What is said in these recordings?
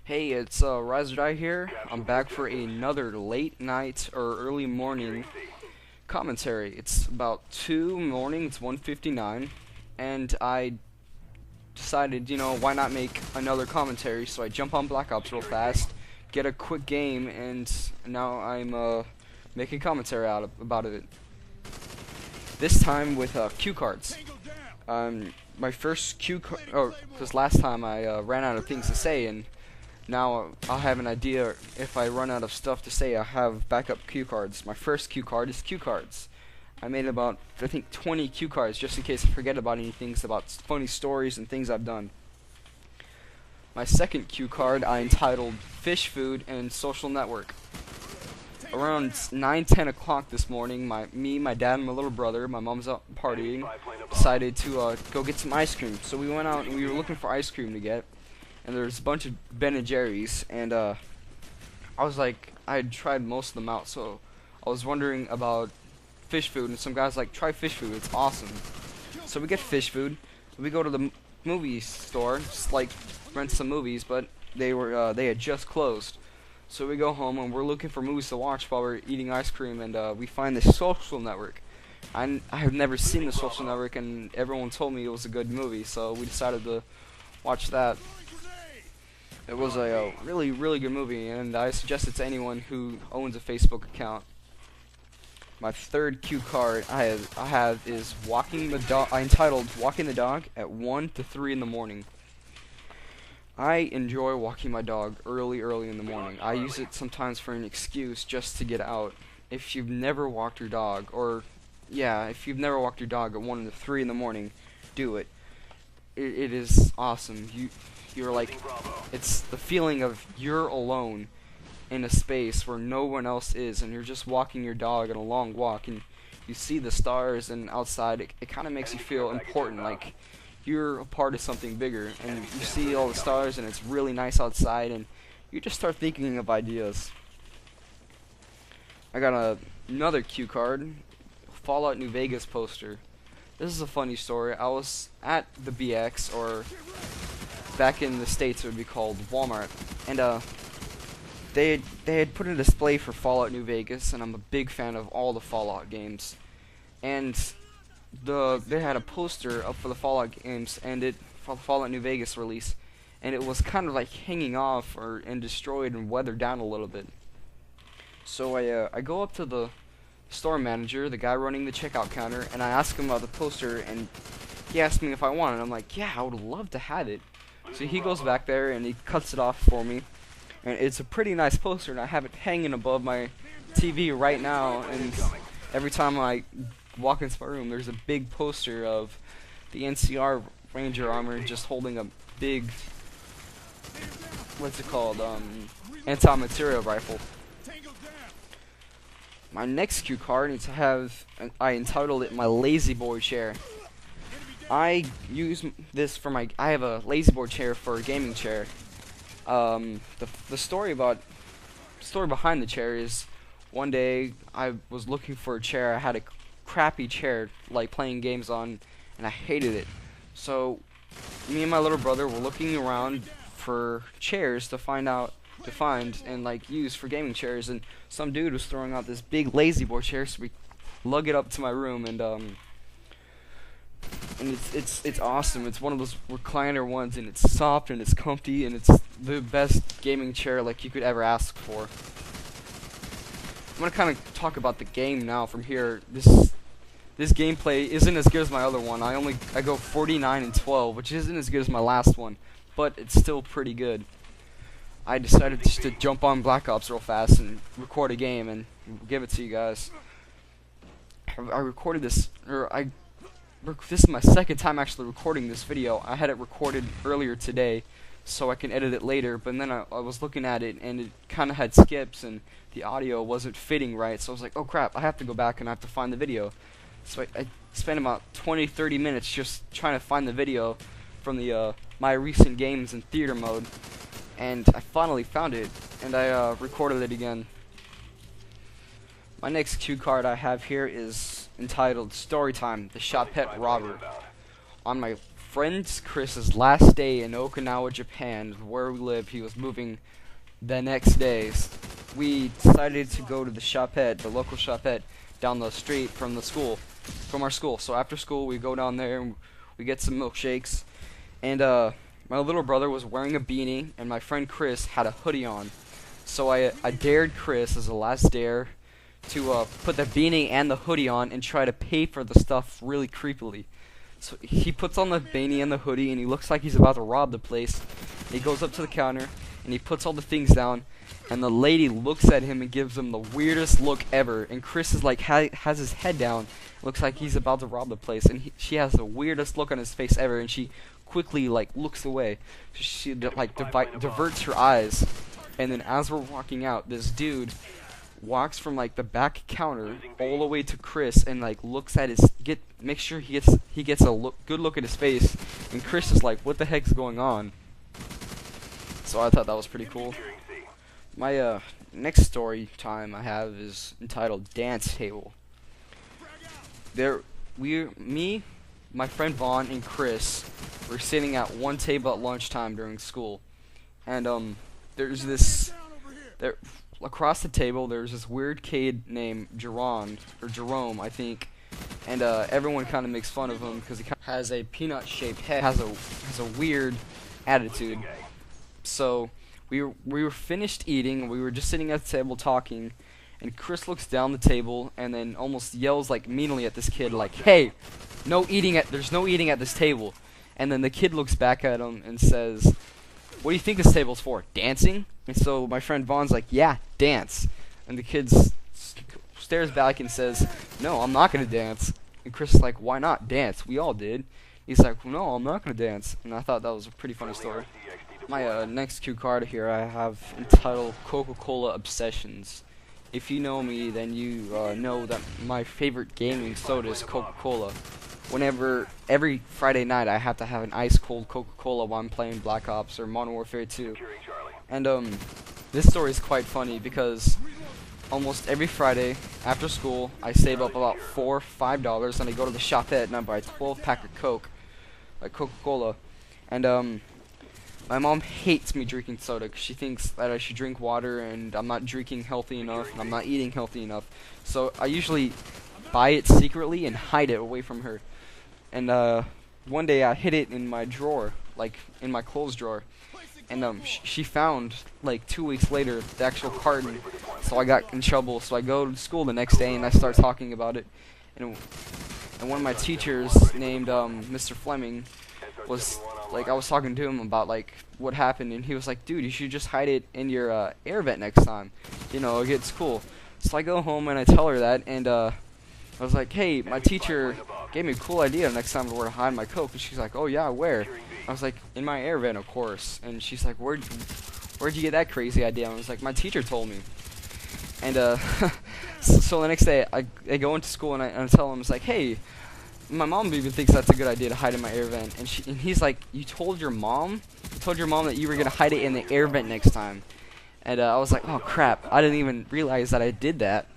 Hey, it's Rise or Die here. I'm back for another late night or early morning commentary. It's about 2 morning, it's 1:59, and I decided, why not make another commentary? So I jump on Black Ops real fast, get a quick game, and now I'm making commentary about it. This time with cue cards. My first cue card, because last time I ran out of things to say, and now I'll have an idea. If I run out of stuff to say, I have backup cue cards. My first cue card is cue cards. I made about, I think, 20 cue cards just in case I forget about any things, about funny stories and things I've done. My second cue card I entitled Fish Food and Social Network. Around 9-10 o'clock this morning, my dad, and my little brother, my mom's out partying, decided to go get some ice cream. So we went out and we were looking for ice cream to get. And there's a bunch of Ben and Jerry's, and I was like, I had tried most of them out, so I was wondering about fish food, and some guys like, try fish food, it's awesome. So we get fish food, we go to the movie store, just like rent some movies, but they had just closed. So we go home and we're looking for movies to watch while we're eating ice cream, and we find the Social Network. I have never seen the Social Network, and everyone told me it was a good movie, so we decided to watch that. It was a really, really good movie, and I suggest it to anyone who owns a Facebook account. My third cue card I have is walking the dog. I entitled "Walking the Dog" at 1 to 3 in the morning. I enjoy walking my dog early in the morning. I use it sometimes for an excuse just to get out. If you've never walked your dog, if you've never walked your dog at 1 to 3 in the morning, do it. It is awesome. You're like, it's the feeling of you're alone in a space where no one else is, and you're just walking your dog on a long walk, and you see the stars, and outside it kind of makes you feel important, like you're a part of something bigger, and you see all the stars, and it's really nice outside, and you just start thinking of ideas. I got another cue card, Fallout New Vegas poster. This is a funny story. I was at the BX, or back in the States it would be called Walmart, and they had put a display for Fallout New Vegas, and I'm a big fan of all the Fallout games, and they had a poster up for the Fallout games, and for the Fallout New Vegas release, and it was kind of like hanging off and destroyed and weathered down a little bit. So I go up to the store manager, the guy running the checkout counter, and I ask him about the poster, and he asked me if I want it. I'm like, yeah, I would love to have it. So he goes back there and he cuts it off for me, and it's a pretty nice poster, and I have it hanging above my TV right now, and every time I walk into my room there's a big poster of the NCR Ranger armor just holding a big, what's it called, anti-material rifle. My next cue card I entitled it my Lazy Boy chair. I use this for I have a Lazy Boy chair for a gaming chair. The story behind the chair is, one day I was looking for a chair. I had a crappy chair, like playing games on, and I hated it. So me and my little brother were looking around for chairs to find and like use for gaming chairs, and some dude was throwing out this big Lazy Boy chair, so we lug it up to my room, and it's awesome. It's one of those recliner ones, and it's soft and it's comfy, and it's the best gaming chair like you could ever ask for. I'm gonna kind of talk about the game now from here. This gameplay isn't as good as my other one. I go 49-12, which isn't as good as my last one, but it's still pretty good. I decided just to jump on Black Ops real fast and record a game and give it to you guys. I recorded this, this is my second time actually recording this video. I had it recorded earlier today so I can edit it later, but then I was looking at it and it kind of had skips and the audio wasn't fitting right, so I was like, oh crap, I have to go back and I have to find the video. So I spent about 20-30 minutes just trying to find the video from the my recent games in theater mode, and I finally found it, and I recorded it again. My next cue card I have here is entitled Storytime, the Shot Pet Robber. On my friend Chris's last day in Okinawa, Japan, where we live. He was moving the next day. We decided to go to the shopette, the local shopette down the street from our school. So after school, we go down there and we get some milkshakes. And my little brother was wearing a beanie, and my friend Chris had a hoodie on. So I dared Chris as a last dare to put the beanie and the hoodie on and try to pay for the stuff really creepily. So he puts on the beanie and the hoodie, and he looks like he's about to rob the place. He goes up to the counter, and he puts all the things down, and the lady looks at him and gives him the weirdest look ever. And Chris is like has his head down, looks like he's about to rob the place, and she has the weirdest look on his face ever, and she quickly like looks away. She like diverts her eyes, and then as we're walking out, this dude walks from like the back counter all the way to Chris and like looks at makes sure he gets a good look at his face, and Chris is like, what the heck's going on? So I thought that was pretty cool. My next story time I have is entitled Dance Table. Me, my friend Vaughn, and Chris were sitting at one table at lunchtime during school, and there's this across the table, there's this weird kid named Jerome, I think, and everyone kind of makes fun of him because he has a peanut-shaped head, has a weird attitude. So we were finished eating, we were just sitting at the table talking, and Chris looks down the table and then almost yells like meanly at this kid, like, "Hey, there's no eating at this table." And then the kid looks back at him and says, "What do you think this table's for? Dancing?" And so my friend Vaughn's like, "Yeah, dance." And the kid stares back and says, "No, I'm not gonna dance." And Chris is like, "Why not? Dance. We all did." He's like, "No, I'm not gonna dance." And I thought that was a pretty funny story. My next cue card here I have entitled Coca-Cola Obsessions. If you know me, then you know that my favorite gaming soda is Coca-Cola. Every Friday night I have to have an ice-cold Coca-Cola while I'm playing Black Ops or Modern Warfare 2. And this story is quite funny because almost every Friday after school I save up about $4 or $5 and I go to the shopette and I buy a 12-pack of Coke, like Coca-Cola. And my mom hates me drinking soda because she thinks that I should drink water, and I'm not drinking healthy enough and I'm not eating healthy enough. So I usually buy it secretly and hide it away from her. And one day I hid it in my drawer, like in my clothes drawer, and she found like 2 weeks later the actual carton. So I got in trouble. So I go to school the next day and I start talking about it, and one of my teachers named Mr. Fleming was like, I was talking to him about like what happened, and he was like, "Dude, you should just hide it in your air vent next time, you know, it gets cool." So I go home and I tell her that, and I was like, "Hey, my teacher gave me a cool idea next time where to hide my Coke." And she's like, "Oh yeah, where?" I was like, "In my air vent, of course." And she's like, Where'd you get that crazy idea?" And I was like, "My teacher told me." And so the next day I go into school and I tell him, it's like, "Hey, my mom even thinks that's a good idea to hide in my air vent." And he's like, "You told your mom? You told your mom that you were gonna hide it in the air vent next time?" And I was like, "Oh crap, I didn't even realize that I did that."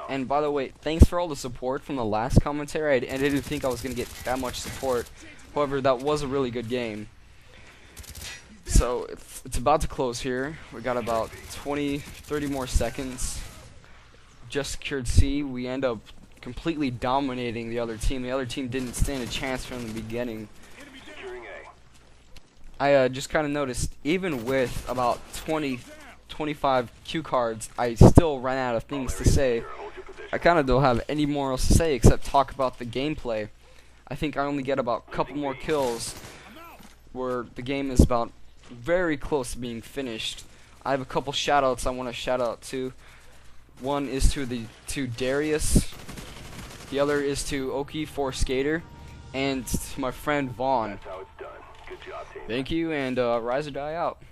And by the way, thanks for all the support from the last commentary. I didn't think I was gonna get that much support. However, that was a really good game. So it's about to close here. We got about 30 more seconds. Just secured C. We end up completely dominating the other team. The other team didn't stand a chance from the beginning. I just kind of noticed, even with about 25 cue cards, I still ran out of things to say. I kind of don't have any more else to say except talk about the gameplay. I think I only get about a couple more kills where the game is about very close to being finished. I have a couple shoutouts I want to shout out to. One is to Darius. The other is to Oki4 Skater, and to my friend Vaughn. Thank you, and Rise or Die out.